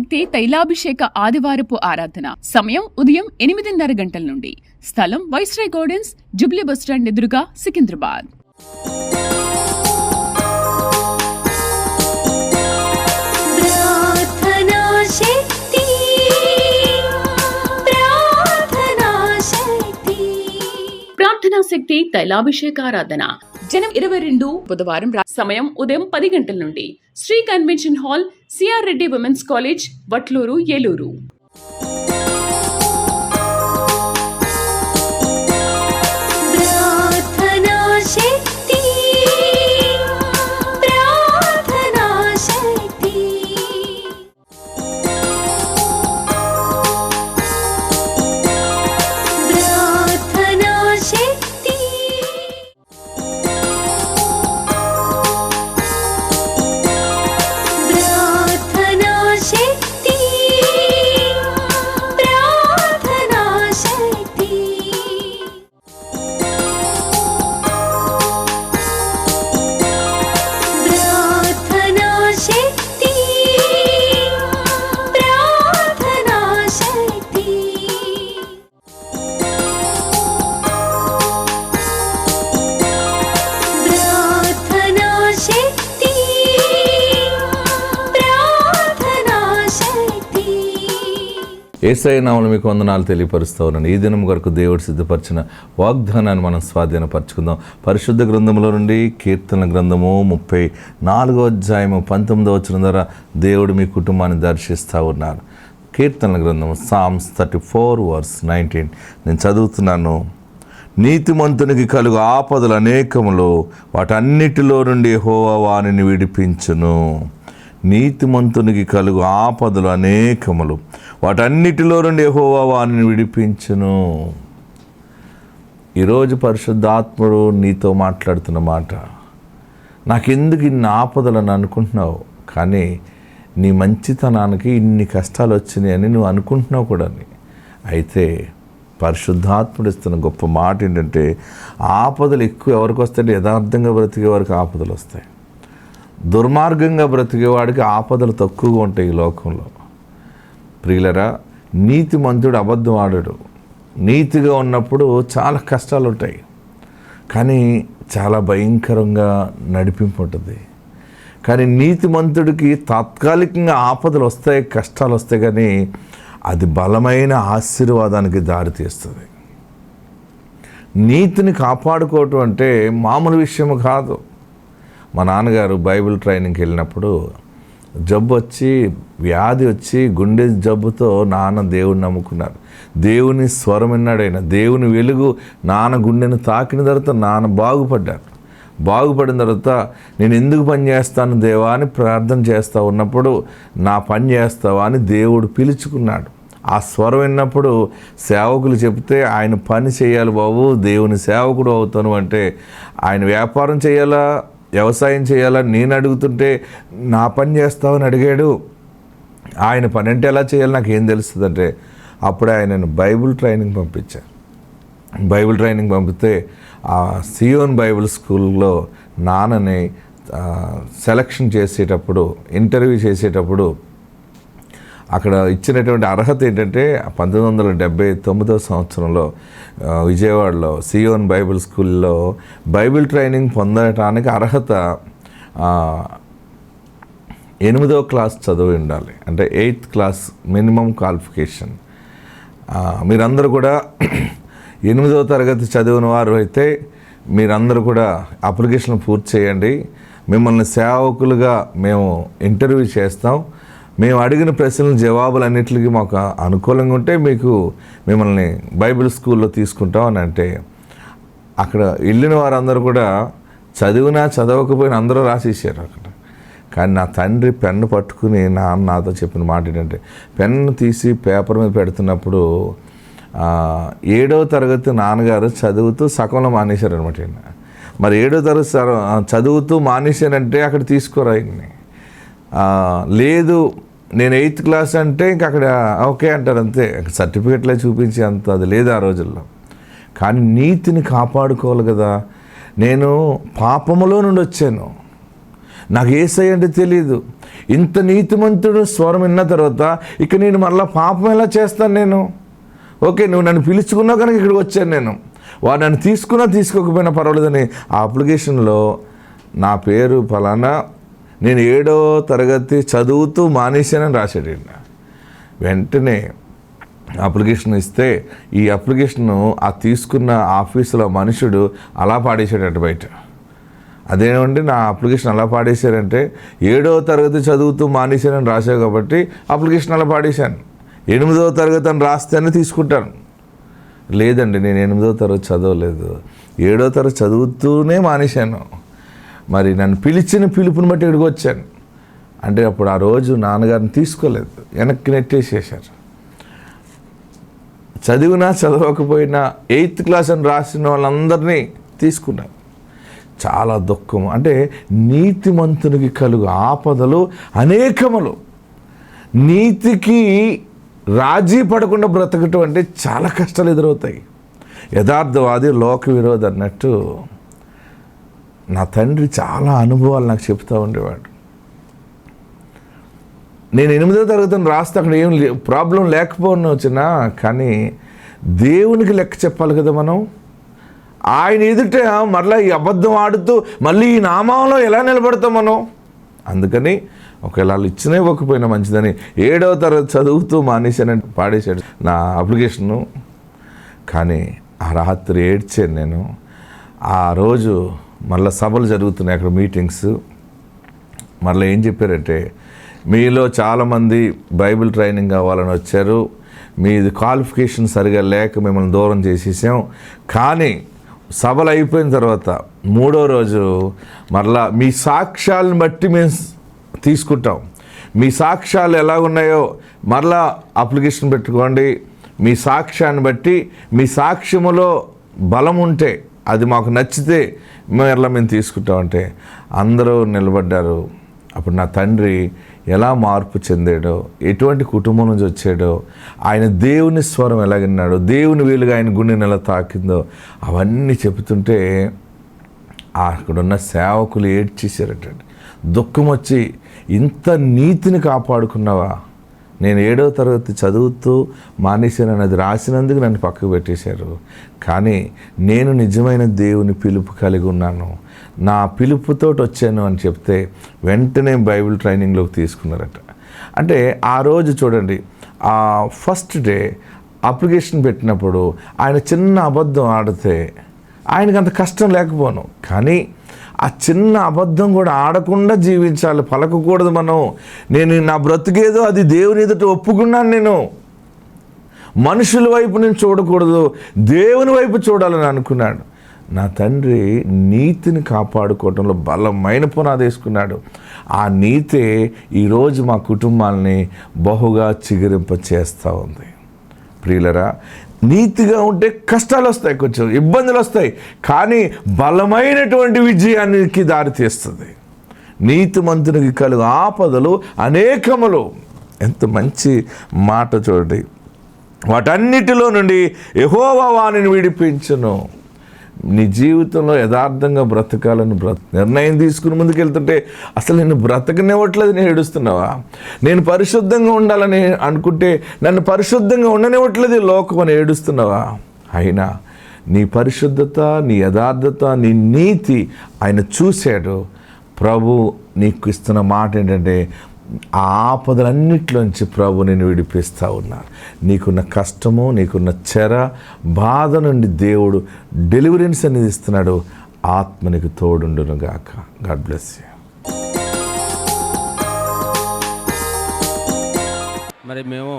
శక్తి తైలాభిషేక ఆదివారపు ఆరాధన. సమయం ఉదయం 8:30 గంటల నుండి. స్థలం వైస్రాయ్ గార్డెన్స్, జుబ్లీ బస్టాండ్ ఎదురుగా, సికింద్రాబాద్. ప్రార్థనా శక్తి తైలాభిషేక ఆరాధన. జనం 22 బుధవారం. సమయం ఉదయం 10 గంటల నుండి. Shri convention hall, CR Reddy women's college, Vatluru, Eluru. Yesayya నామములో మీకు వందనాలు తెలియపరుస్తూ ఉన్నాను. ఈ దినం వరకు దేవుడు సిద్ధపరిచిన వాగ్దానాన్ని మనం స్వాధీనపరచుకుందాం. పరిశుద్ధ గ్రంథంలో నుండి కీర్తన గ్రంథము 34వ అధ్యాయము 19వ వచనం ద్వారా దేవుడు మీ కుటుంబాన్ని దర్శిస్తూ ఉన్నారు. కీర్తన గ్రంథము సామ్స్ 34:19 నేను చదువుతున్నాను. నీతిమంతునికి కలుగు ఆపదలు అనేకములు, వాటన్నిటిలో నుండి యెహోవా వానిని విడిపించును. నీతిమంతునికి కలుగు ఆపదలు అనేకములు, వాటన్నిటిలో నుండి యెహోవా వానిని విడిపించును. ఈరోజు పరిశుద్ధాత్ముడు నీతో మాట్లాడుతున్న మాట, నాకెందుకు ఇన్ని ఆపదలను అనుకుంటున్నావు, కానీ నీ మంచితనానికి ఇన్ని కష్టాలు వచ్చినాయని నువ్వు అనుకుంటున్నావు కూడా. అయితే పరిశుద్ధాత్ముడు ఇస్తున్న గొప్ప మాట ఏంటంటే, ఆపదలు ఎక్కువ ఎవరికి వస్తాయంటే యథార్థంగా బ్రతికే వారికి ఆపదలు వస్తాయి. దుర్మార్గంగా బ్రతికేవాడికి ఆపదలు తక్కువగా ఉంటాయి ఈ లోకంలో. ప్రియులరా, నీతిమంతుడు అబద్ధం ఆడడు. నీతిగా ఉన్నప్పుడు చాలా కష్టాలు ఉంటాయి, కానీ చాలా భయంకరంగా నడిపింపు ఉంటుంది. కానీ నీతిమంతుడికి తాత్కాలికంగా ఆపదలు వస్తాయి, కష్టాలు వస్తాయి, కానీ అది బలమైన ఆశీర్వాదానికి దారితీస్తుంది. నీతిని కాపాడుకోవటం అంటే మామూలు విషయం కాదు. మా నాన్నగారు బైబిల్ ట్రైనింగ్కి వెళ్ళినప్పుడు జబ్బు వచ్చి, వ్యాధి వచ్చి, గుండె జబ్బుతో నాన్న దేవుడిని నమ్ముకున్నారు. దేవుని స్వరం విన్నాడు ఆయన. దేవుని వెలుగు నాన్న గుండెను తాకిన తర్వాత నాన్న బాగుపడ్డారు. బాగుపడిన తర్వాత నేను ఎందుకు పని చేస్తాను దేవా అని ప్రార్థన చేస్తూ ఉన్నప్పుడు, నా పని చేస్తావా అని దేవుడు పిలుచుకున్నాడు. ఆ స్వరం విన్నప్పుడు సేవకులు చెప్తే ఆయన పని చేయాలి బాబు, దేవుని సేవకుడు అవుతాను అంటే, ఆయన వ్యాపారం చేయాలా, వ్యవసాయం చేయాలా నేను అడుగుతుంటే నా పని చేస్తావని అడిగాడు. ఆయన పని అంటే ఎలా చేయాలి నాకేం తెలుస్తుందంటే, అప్పుడే ఆయనను బైబిల్ ట్రైనింగ్ పంపించారు. బైబిల్ ట్రైనింగ్ పంపితే ఆ సియోన్ బైబిల్ స్కూల్లో నాన్నని సెలక్షన్ చేసేటప్పుడు, ఇంటర్వ్యూ చేసేటప్పుడు అక్కడ ఇచ్చినటువంటి అర్హత ఏంటంటే, 1979వ సంవత్సరంలో విజయవాడలో సియోన్ బైబిల్ స్కూల్లో బైబిల్ ట్రైనింగ్ పొందటానికి అర్హత 8వ క్లాస్ చదివి ఉండాలి. అంటే 8th క్లాస్ మినిమం క్వాలిఫికేషన్. మీరందరూ కూడా 8వ తరగతి చదివిన వారు అయితే మీరందరూ కూడా అప్లికేషన్ పూర్తి చేయండి. మిమ్మల్ని సేవకులుగా మేము ఇంటర్వ్యూ చేస్తాం. మేము అడిగిన ప్రశ్నల జవాబులన్నింటికి మాకు అనుకూలంగా ఉంటే మిమ్మల్ని బైబిల్ స్కూల్లో తీసుకుంటాం అని అంటే, అక్కడ వెళ్ళిన వారందరూ కూడా చదివినా చదవకపోయినా అందరూ రాసేసారు అక్కడ. కానీ నా తండ్రి పెన్ను పట్టుకుని నాతో చెప్పిన మాట ఏంటంటే, పెన్ను తీసి పేపర్ మీద పెడుతున్నప్పుడు 7వ తరగతి నాన్నగారు చదువుతూ సగంలో మానేశారు అనమాట. మరి 7వ తరగతి చదువుతూ మానేశానంటే అక్కడ తీసుకోరా ఆయన్ని. లేదు నేను 8th క్లాస్ అంటే ఇంక అక్కడ ఓకే అంటారు, అంతే. సర్టిఫికెట్లే చూపించి అంత అది లేదు ఆ రోజుల్లో. కానీ నీతిని కాపాడుకోవాలి కదా. నేను పాపములో నుండి వచ్చాను, నాకు యేసయ్య అంటే తెలియదు. ఇంత నీతిమంతుడు స్వరం విన్న తర్వాత ఇక నేను మళ్ళీ పాపం ఎలా చేస్తాను నేను? ఓకే, నువ్వు నన్ను పిలుచుకున్నావు కనుక ఇక్కడికి వచ్చాను నేను. వాడు నన్ను తీసుకున్నా తీసుకోకపోయినా పర్వాలేదని ఆ అప్లికేషన్లో నా పేరు ఫలానా, నేను 7వ తరగతి చదువుతూ మానేశానని రాశాడు. వెంటనే అప్లికేషన్ ఇస్తే ఈ అప్లికేషన్ ఆ తీసుకున్న ఆఫీసులో మనుషుడు అలా పాడేశాడట బయట. అదేమండి నా అప్లికేషన్ అలా పాడేశారంటే 7వ తరగతి చదువుతూ మానేశానని రాశావు కాబట్టి అప్లికేషన్ అలా పాడేశాను. 8వ తరగతి అని రాస్తేనే తీసుకుంటాను. లేదండి, నేను 8వ తరగతి చదవలేదు, 7వ తరగతి చదువుతూనే మానేశాను. మరి నన్ను పిలిచిన పిలుపుని బట్టి ఇక్కడికి వచ్చాను అంటే అప్పుడు ఆ రోజు నాన్నగారిని తీసుకోలేదు, వెనక్కి నెట్టేసేసారు. చదివినా చదవకపోయినా 8th క్లాస్ అని రాసిన వాళ్ళందరినీ తీసుకున్నారు. చాలా దుఃఖం. అంటే నీతిమంతునికి కలుగు ఆపదలు అనేకములు. నీతికి రాజీ పడకుండా బ్రతకటం అంటే చాలా కష్టాలు ఎదురవుతాయి. యథార్థవాది లోక విరోధి అన్నట్టు నా తండ్రి చాలా అనుభవాలు నాకు చెప్తూ ఉండేవాడు. నేను 8వ తరగతిని రాస్తే అక్కడ ఏం ప్రాబ్లం లేకపోయినా వచ్చినా, కానీ దేవునికి లెక్క చెప్పాలి కదా మనం. ఆయన ఎదుట మరలా ఈ అబద్ధం ఆడుతూ మళ్ళీ ఈ నామంలో ఎలా నిలబడతాం మనం? అందుకని ఒకవేళ వాళ్ళు ఇచ్చినా ఇవ్వకపోయినా మంచిదని 7వ తరగతి చదువుతూ మానేశానని పాడేశాడు నా అప్లికేషను. కానీ ఆ రాత్రి ఏడ్చాను నేను. ఆ రోజు మళ్ళీ సభలు జరుగుతున్నాయి, అక్కడ మీటింగ్స్. మళ్ళీ ఏం చెప్పారంటే, మీలో చాలామంది బైబిల్ ట్రైనింగ్ కావాలని వచ్చారు, మీది క్వాలిఫికేషన్ సరిగా లేక మిమ్మల్ని దూరం చేసేసాం. కానీ సభలు అయిపోయిన తర్వాత 3వ రోజు మరలా మీ సాక్ష్యాలను బట్టి మేము తీసుకుంటాం, మీ సాక్ష్యాలు ఎలా ఉన్నాయో మరలా అప్లికేషన్ పెట్టుకోండి, మీ సాక్ష్యాన్ని బట్టి మీ సాక్ష్యములో బలం ఉంటే అది మాకు నచ్చితే మరలా మేము తీసుకుంటామంటే అందరూ నిలబడ్డారు. అప్పుడు నా తండ్రి ఎలా మార్పు చెందాడో, ఎటువంటి కుటుంబం నుంచి వచ్చాడో, ఆయన దేవుని స్వరం ఎలా విన్నాడో, దేవుని వీలుగా ఆయన గుండెని ఎలా తాకిందో అవన్నీ చెబుతుంటే అక్కడున్న సేవకులు ఏడ్చేశారటండి. దుఃఖం వచ్చి, ఇంత నీతిని కాపాడుకున్నావా? నేను 7వ తరగతి చదువుతూ మానేశానని అది రాసినందుకు నన్ను పక్కకు పెట్టేశారు, కానీ నేను నిజమైన దేవుని పిలుపు కలిగి ఉన్నాను, నా పిలుపుతోటి వచ్చాను అని చెప్తే వెంటనే బైబిల్ ట్రైనింగ్లోకి తీసుకున్నారట. అంటే ఆ రోజు చూడండి, ఆ ఫస్ట్ డే అప్లికేషన్ పెట్టినప్పుడు ఆయన చిన్న అబద్ధం ఆడితే ఆయనకు అంత కష్టం లేకపోను, కానీ ఆ చిన్న అబద్ధం కూడా ఆడకుండా జీవించాలి, పలకకూడదు మనం. నేను నా బ్రతికేదో అది దేవుని ఎదుట ఒప్పుకున్నాను, నేను మనుషుల వైపు నేను చూడకూడదు, దేవుని వైపు చూడాలని అనుకున్నాడు. నా తండ్రి నీతిని కాపాడుకోవటంలో బలమైన పునాది వేసుకున్నాడు. ఆ నీతే ఈరోజు మా కుటుంబాలని బహుగా చిగురింప చేస్తూ ఉంది. ప్రియులరా, నీతిగా ఉంటే కష్టాలు వస్తాయి, కొంచెం ఇబ్బందులు వస్తాయి, కానీ బలమైనటువంటి విజయానికి దారితీస్తుంది. నీతిమంతునికి కలుగు ఆపదలు అనేకములు. ఎంత మంచి మాట చూడండి. వాటన్నిటిలో నుండి యెహోవా వానిని విడిపించును. నీ జీవితంలో యథార్థంగా బ్రతకాలని నిర్ణయం తీసుకుని ముందుకెళ్తుంటే అసలు నేను బ్రతకనివ్వట్లేదు, నేను ఏడుస్తున్నావా? నేను పరిశుద్ధంగా ఉండాలని అనుకుంటే నన్ను పరిశుద్ధంగా ఉండనివ్వట్లేదు లోకం అని ఏడుస్తున్నావా? అయినా నీ పరిశుద్ధత, నీ యథార్థత, నీ నీతి ఆయన చూశాడు. ప్రభు నీకు ఇస్తున్న మాట ఏంటంటే, ఆ ఆపదలన్నిట్లోంచి ప్రభు నేను విడిపిస్తూ ఉన్నారు. నీకున్న కష్టము, నీకున్న చెర, బాధ నుండి దేవుడు డెలివరెన్స్ అనేది ఇస్తున్నాడు. ఆత్మ నీకు తోడుండును గాక. God bless you. మరి మేము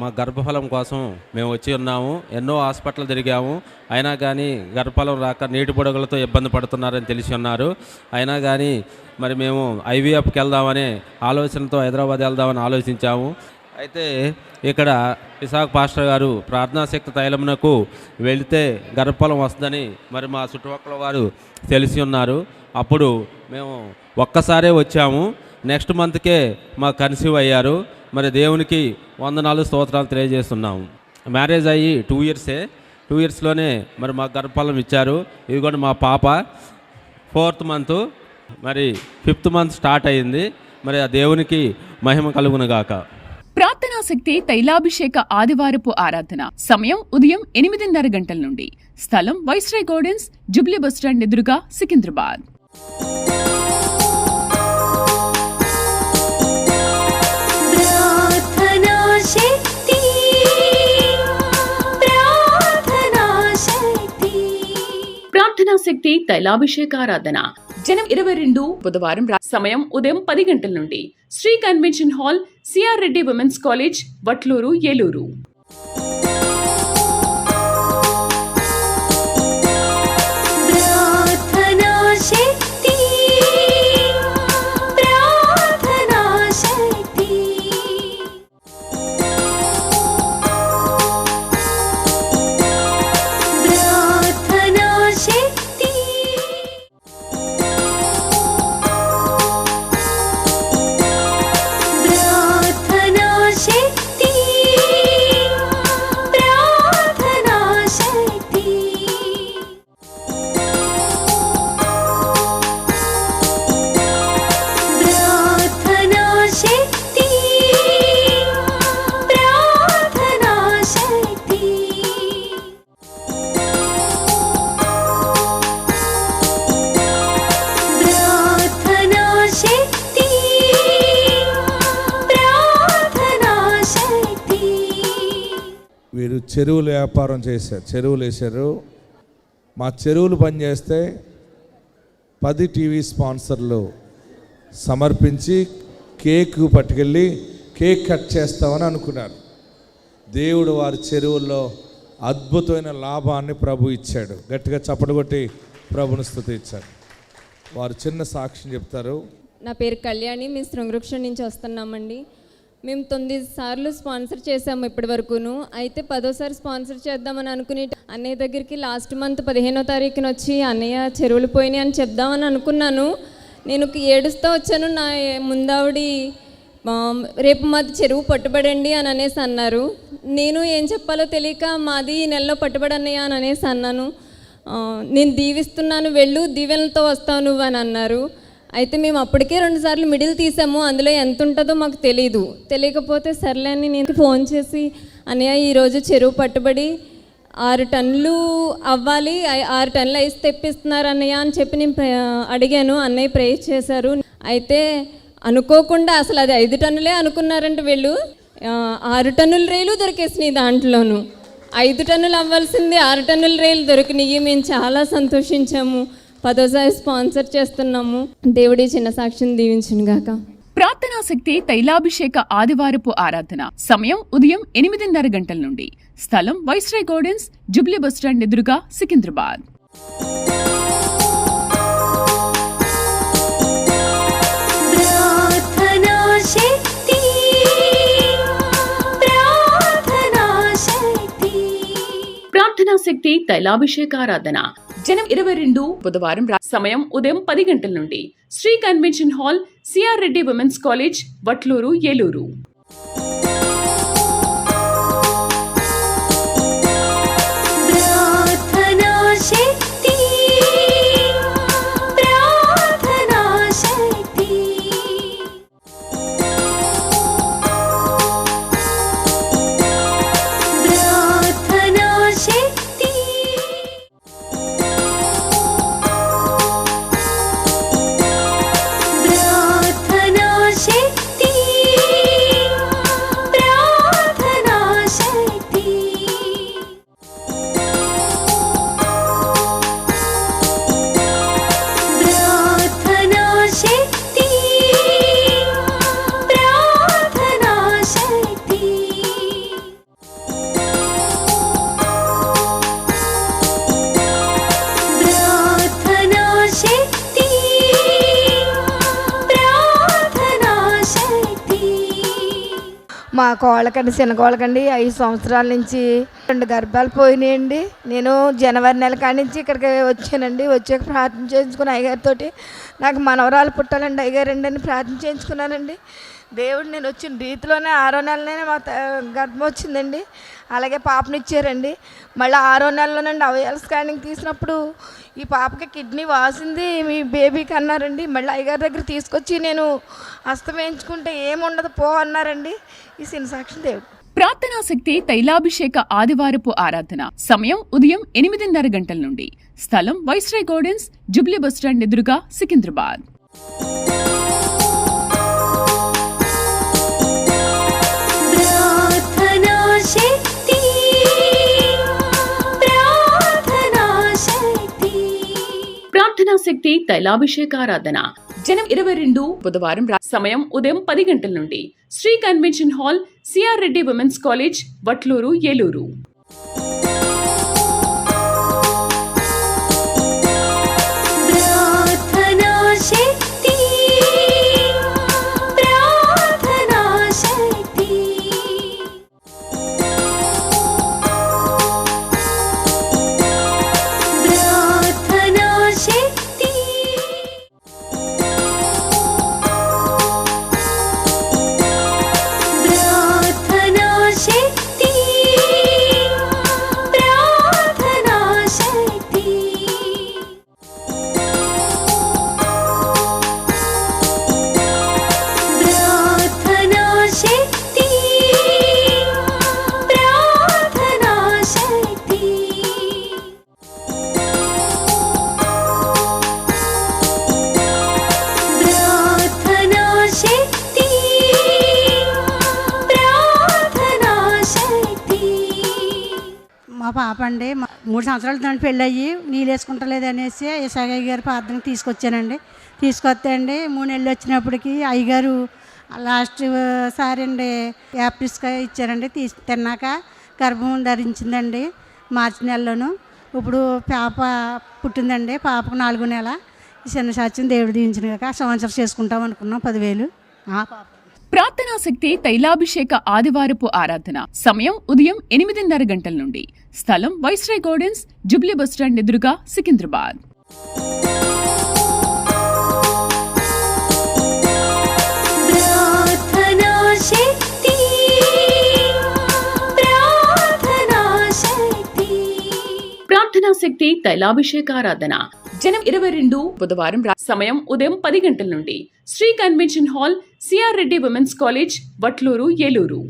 మా గర్భఫలం కోసం మేము వచ్చి ఉన్నాము. ఎన్నో హాస్పిటల్ తిరిగాము, అయినా కానీ గర్భఫలం రాక నీటి బుడగలతో ఇబ్బంది పడుతున్నారని తెలిసి ఉన్నారు. అయినా కానీ మరి మేము IVFకి వెళ్దామనే ఆలోచనతో హైదరాబాద్ వెళ్దామని ఆలోచించాము. అయితే ఇక్కడ ఇసాక్ పాస్టర్ గారు ప్రార్థనాశక్తి తైలమునకు వెళితే గర్భఫలం వస్తుందని మరి మా చుట్టుపక్కల వారు తెలిసి ఉన్నారు. అప్పుడు మేము ఒక్కసారే వచ్చాము. నెక్స్ట్ మంత్కే మా కన్సీవ్ అయ్యారు. మరి దేవునికి వందనాలు స్తోత్రాలు తెలియజేస్తున్నాము. మ్యారేజ్ అయ్యి 2 ఇయర్సే. 2 ఇయర్స్లోనే మరి మా గర్భఫలం ఇచ్చారు. ఇదిగోండి మా పాప 4th మంత్, మరి 5th మంత్ స్టార్ట్ అయింది. మరి ఆ దేవునికి మహిమ కలుగునుగాక. ప్రార్థనా శక్తి తైలాభిషేక ఆదివారపు ఆరాధన. సమయం ఉదయం 8:30 గంటల నుండి. స్థలం వైస్రాయ్ గార్డెన్స్, జుబ్లీ బస్టాండ్ ఎదురుగా, సికింద్రాబాద్. ప్రార్థనా శక్తి తైలాభిషేక ఆరాధన. జనం 22 బుధవారం సమయం ఉదయం 10 గంటల నుండి. Shri convention hall, CR Reddy women's college, Vatluru, Eluru. వీరు చెరువులు వ్యాపారం చేశారు, చెరువులు వేశారు. మా చెరువులు పనిచేస్తే 10 టీవీ స్పాన్సర్లు సమర్పించి కేక్ పట్టుకెళ్ళి కేక్ కట్ చేస్తామని అనుకున్నారు. దేవుడు వారి చెరువుల్లో అద్భుతమైన లాభాన్ని ప్రభు ఇచ్చాడు. గట్టిగా చప్పట్లు కొట్టి ప్రభుని స్తుతించారు. వారు చిన్న సాక్ష్యం చెప్తారు. నా పేరు కళ్యాణి, మేము శృంగవృక్షం నుంచి వస్తున్నామండి. మేము 9 సార్లు స్పాన్సర్ చేసాము ఇప్పటి వరకును. అయితే 10వ స్పాన్సర్ చేద్దామని అనుకుని అన్నయ్య దగ్గరికి లాస్ట్ మంత్ 15వ తారీఖున వచ్చి అన్నయ్య చెరువులు పోయినాయి అని చెప్దామని అనుకున్నాను. నేను ఏడుస్తూ వచ్చాను. నా ముందావిడి రేపు మాది చెరువు పట్టుబడండి అని అనేసి అన్నారు. నేను ఏం చెప్పాలో తెలియక మాది ఈ నెలలో పట్టుబడి అన్నయ్య అని అనేసి అన్నాను. నేను దీవిస్తున్నాను, వెళ్ళు, దీవెనలతో వస్తావు నువ్వు అని అన్నారు. అయితే మేము అప్పటికే 2 సార్లు మిడిల్ తీసాము. అందులో ఎంత ఉంటుందో మాకు తెలియకపోతే సర్లే అని నేను ఫోన్ చేసి అన్నయ్య ఈరోజు చెరువు పట్టుబడి 6 టన్నులు అవ్వాలి, 6 టన్నులు ఐస్ తెప్పిస్తున్నారు అన్నయ్య అని చెప్పి నేను అడిగాను. అన్నయ్య ప్రేయర్ చేశారు. అయితే అనుకోకుండా అసలు అది 5 టన్నులే అనుకున్నారంటే వీళ్ళు 6 టన్నుల రైలు దొరికేసినాయి. దాంట్లోనూ 5 టన్నులు అవ్వాల్సింది 6 టన్నుల రైలు దొరికినాయి. మేము చాలా సంతోషించాము. 10వ స్పాన్సర్ చేస్తున్నాము. దేవుడి చిన్న సాక్షిని దీవించును గాక. ప్రార్థనా శక్తి తైలాభిషేక ఆదివారపు ఆరాధన. సమయం ఉదయం 8:30 గంటల నుండి. స్థలం వైస్రాయ్ గార్డెన్స్, జుబ్లీ బస్టాండ్ ఎదురుగా, సికింద్రాబాద్. ప్రార్థనా శక్తి తైలాభిషేక ఆరాధన. జనం 22 బుధవారం సమయం ఉదయం 10 గంటల నుండి. Shri convention hall, CR Reddy women's college, Vatluru, Eluru. మా కోళ్ళకండి, చిన్న కోళ్ళకండి 5 సంవత్సరాల నుంచి 2 గర్భాలు పోయినాయండి. నేను జనవరి నెల కాడి నుంచి ఇక్కడికి వచ్చానండి. వచ్చాక ప్రార్థన చేయించుకుని అయ్యగారితో నాకు మనవరాలు పుట్టాలండి అయ్యగారండి అని ప్రార్థన చేయించుకున్నానండి. దేవుడు నేను వచ్చిన రీతిలోనే 6వ నెలలోనే మా గర్భం వచ్చిందండి. అలాగే పాపనిచ్చారండి. మళ్ళీ 6వ నెలలోనండి అవయవాల స్కానింగ్ తీసినప్పుడు ఈ పాపకి కిడ్నీ వాసింది మీ బేబీకి అన్నారండి. మళ్ళీ అయ్యగారి దగ్గర తీసుకొచ్చి నేను హస్తం వేయించుకుంటే ఏముండదు పో అన్నారండి. ఈ చిన్న సాక్షి దేవుడు. ప్రార్థనా శక్తి తైలాభిషేక ఆదివారపు ఆరాధన సమయం ఉదయం 8:30 గంటల నుండి. స్థలం వైస్రాయ్ గార్డెన్స్, జూబ్లీ బస్టాండ్ ఎదురుగా, సికింద్రాబాద్. ప్రార్థనా శక్తి తైలాభిషేకారాధన జనం 22 బుధవారం సమయం ఉదయం 10 గంటల నుండి. Shri convention hall, CR Reddy women's college, Vatluru, Eluru. మా పాప అండి 3 సంవత్సరాలు దాన్ని పెళ్ళయ్యి నీళ్ళు వేసుకుంటలేదు అనేసి ఏసయ్య గారి ప్రార్థనకి తీసుకొచ్చానండి. తీసుకొస్తే అండి 3 నెలలు వచ్చినప్పటికి అయ్యగారు లాస్ట్ సారి అండి యాప్రిస్కాయ ఇచ్చారండి. తిన్నాక గర్భం ధరించిందండి మార్చి నెలలోను. ఇప్పుడు పాప పుట్టిందండి. పాపకు 4వ నెల. ఈ చిన్న సాక్ష్యం దేవుడు దీవించిన కాక సంవత్సరం చేసుకుంటాం అనుకున్నాం. 10,000 పాప. ప్రార్థనా శక్తి తైలాభిషేక ఆదివారపు ఆరాధన సమయం ఉదయం 8:30 గంటల నుండి. స్థలం వైస్రాయ్ గార్డెన్స్, జూబ్లీ బస్టాండ్ ఎదురుగా, సికింద్రాబాద్. ప్రార్థనా శక్తి తైలాభిషేకారాధన జనం 22 బుధవారం సమయం ఉదయం 10 గంటల నుండి. Shri convention hall, CR Reddy women's college, Vatluru, Eluru.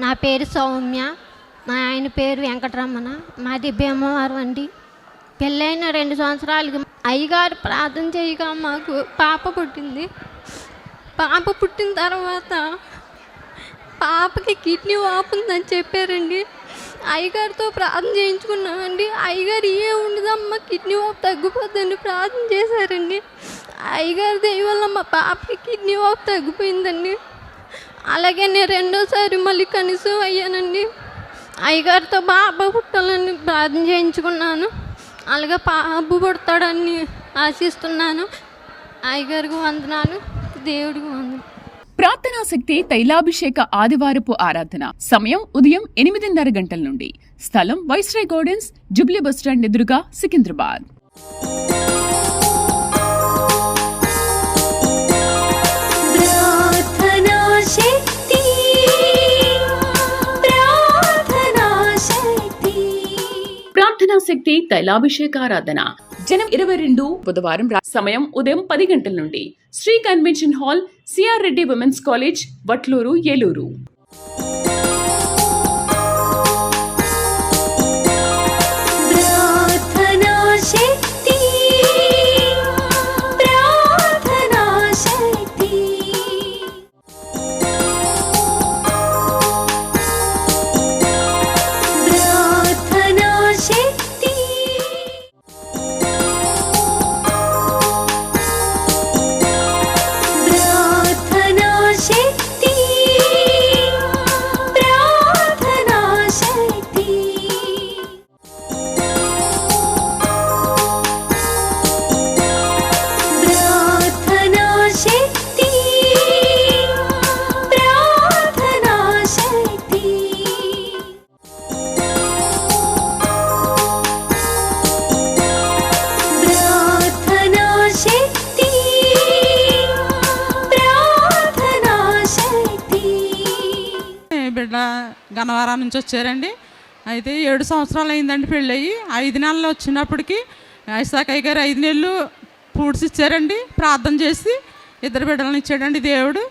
నా పేరు సౌమ్య, మా ఆయన పేరు వెంకటరమణ, మాది భీమవరం అండి. పెళ్ళైన 2 సంవత్సరాలకి అయ్యగారు ప్రార్థన చేయగా మాకు పాప పుట్టింది. పాప పుట్టిన తర్వాత పాపకి కిడ్నీ వాపుందని చెప్పారండి. అయ్యగారితో ప్రార్థన చేయించుకున్నామండి. అయ్యగారు ఉండదమ్మా, కిడ్నీ వాపు తగ్గిపోద్దని ప్రార్థన చేశారండి. అయ్యగారి దయ వల్ల మా పాపకి కిడ్నీ వాపు తగ్గిపోయిందండి. అలాగే నేను 2వసారి మళ్ళీ కనీసం అయ్యానండి. అయ్యగారితో బాబు పుట్టాలని ప్రార్థన చేయించుకున్నాను. అలాగే బాబు పుడతాడని ఆశిస్తున్నాను. అయ్యగారికి వందనాలు, దేవుడికి వందనాలు. ప్రార్థనా శక్తి తైలాభిషేక ఆదివారపు ఆరాధన సమయం ఉదయం 8:30 గంటల నుండి. స్థలం వైస్రాయ్ గార్డెన్స్, జూబ్లీ బస్టాండ్ ఎదురుగా, సికింద్రాబాద్. ప్రార్థనా శక్తి తైలాభిషేకారాధన జనం 22 బుధవారం సమయం ఉదయం 10 గంటల నుండి Shri convention hall CR Reddy women's college Vatluru Eluru. బిడ్డ గన్నవరం నుంచి వచ్చారండి. అయితే 7 సంవత్సరాలు అయిందండి పెళ్ళయి. 5 నెలలు వచ్చినప్పటికీ ఐసాకయ్య గారు 5 నెలలు ఫ్రూట్స్ ఇచ్చారండి. ప్రార్థన చేసి 2 బిడ్డలను ఇచ్చాడండి దేవుడు.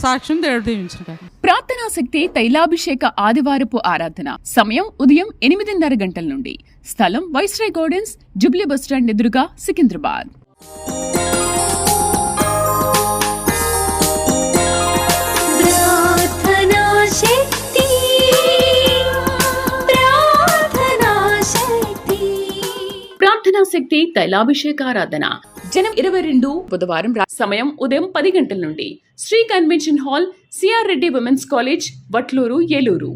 సాక్ష్యం దేవుడు దీవించాడు. ప్రార్థనా శక్తి తైలాభిషేక ఆదివారపు ఆరాధన సమయం ఉదయం 8:30 గంటల నుండి. స్థలం వైస్రాయ్ గార్డెన్స్, జుబ్లీ బస్టాండ్ ఎదురుగా, సికింద్రాబాద్. ప్రార్థనా శక్తి తైలాభిషేకారాధన జనం 22 బుధవారం సమయం ఉదయం 10 గంటల నుండి Shri convention hall CR Reddy women's college Vatluru Eluru.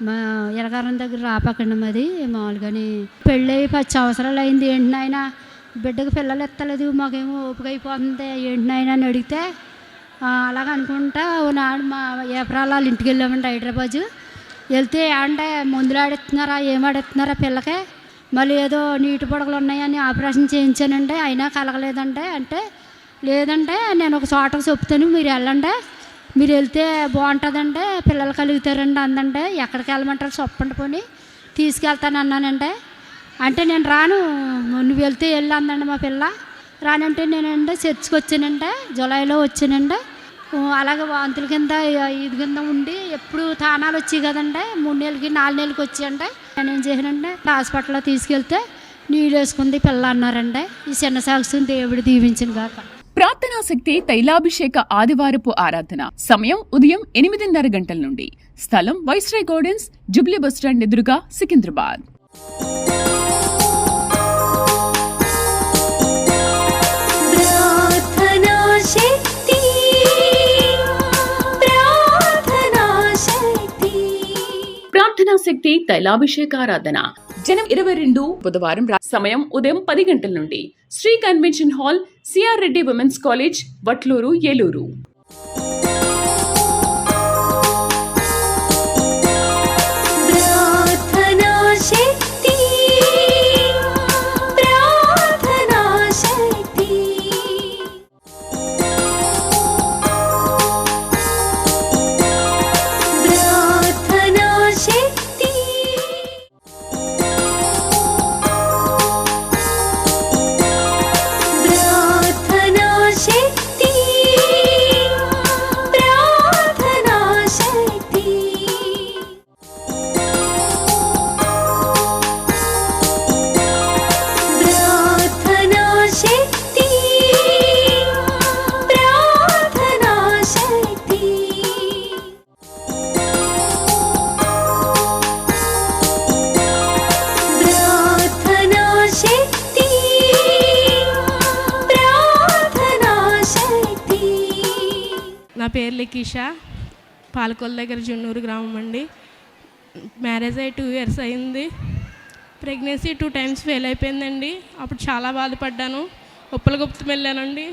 మా ఎలగారం దగ్గర రాపకండి మాది. మామూలుగాని పెళ్ళి 10 సంవత్సరాలు అయింది. ఏంటి నాయన బిడ్డకు పిల్లలు ఎత్తలేదు, మాకేమో ఓపిక అయిపోతుంది, ఏంటి నాయన అని అడిగితే అలాగ అనుకుంటా నాడు మా ఏప్రాలు వాళ్ళ ఇంటికి వెళ్ళామండి హైదరాబాదు. వెళ్తే అంటే మందులు ఆడిస్తున్నారా, ఏం ఆడిస్తున్నారా పిల్లకే, మళ్ళీ ఏదో నీటి పొడగలు ఉన్నాయని ఆపరేషన్ చేయించానండి, అయినా కలగలేదంటే. అంటే లేదంటే నేను ఒక చోటకు చెప్తాను, మీరు వెళ్ళండి, మీరు వెళ్తే బాగుంటుందంటే పిల్లలు కలుగుతారండి అందంటే. ఎక్కడికి వెళ్ళమంటారు చెప్పండి, పోనీ తీసుకెళ్తాను అన్నానంటే. అంటే నేను రాను, నువ్వు వెళ్తే వెళ్ళి అందండి మా పిల్ల. రానంటే నేనంటే చర్చికి వచ్చానంటే, జూలైలో వచ్చానంటే. అలాగే వాంతుల కింద ఇది కింద ఉండి ఎప్పుడు తానాలు వచ్చాయి కదండి, 3 నెలలకి 4 నెలలకి వచ్చాయంటే. నేనేం చేశానంటే హాస్పిటల్లో తీసుకెళ్తే నీళ్ళు వేసుకుంది పిల్ల అన్నారంటే. ఈ చిన్న సాక్ష్యం దేవుడు దీవించిన గాక. ప్రార్థనా శక్తి తైలాభిషేక ఆదివారపు ఆరాధన సమయం ఉదయం 8:30 గంటల నుండి. స్థలం వైస్రాయ్ గార్డెన్స్, జుబ్లీ బస్టాండ్ ఎదురుగా, సికింద్రాబాద్. ప్రార్థనా శక్తి తైలాభిషేకారాధన జనం 22 బుధవారం సమయం ఉదయం 10 గంటల నుండి Shri convention hall CR Reddy women's college Vatluru Eluru. పేరు లెకీషా, పాలకొల్లు దగ్గర జున్నూరు గ్రామం అండి. మ్యారేజ్ అయ్యి 2 years అయింది. ప్రెగ్నెన్సీ 2 times ఫెయిల్ అయిపోయిందండి. అప్పుడు చాలా బాధపడ్డాను. ఉప్పలగుప్తం వెళ్ళానండి.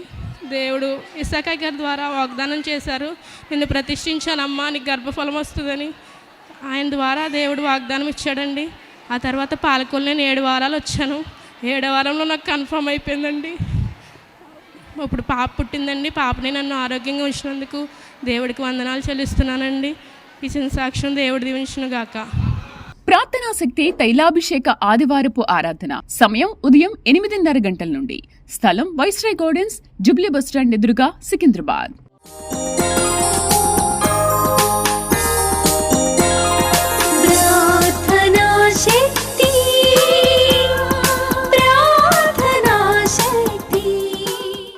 దేవుడు ఇసాకా గారి ద్వారా వాగ్దానం చేశారు, నిన్ను ప్రతిష్ఠించానమ్మా, నీకు గర్భఫలం వస్తుందని. ఆయన ద్వారా దేవుడు వాగ్దానం ఇచ్చాడండి. ఆ తర్వాత పాలకొల్లు నేను 7 వారాలు వచ్చాను. 7వ వారంలో నాకు కన్ఫర్మ్ అయిపోయిందండి. ఇప్పుడు పాప పుట్టిందండి. పాపని నన్ను ఆరోగ్యంగా ఉంచినందుకు దేవుడికి వందనాలు చెల్లిస్తున్నానండి. ఈ చిన్న సాక్ష్యం దేవుడు దీవించును గాక. ప్రార్థనా శక్తి తైలాభిషేక ఆదివారపు ఆరాధన. సమయం ఉదయం 8:30 గంటల నుండి. స్థలం వైస్రాయ్ గార్డెన్స్, జుబ్లీ బస్టాండ్ ఎదురుగా, సికింద్రాబాద్.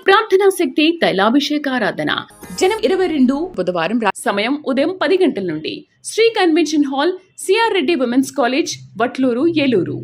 ప్రార్థనా శక్తి తైలాభిషేక ఆరాధన. జనం 22 బుధవారం సమయం ఉదయం 10 గంటల నుండి. Shri convention hall, CR Reddy women's college, Vatluru, Eluru.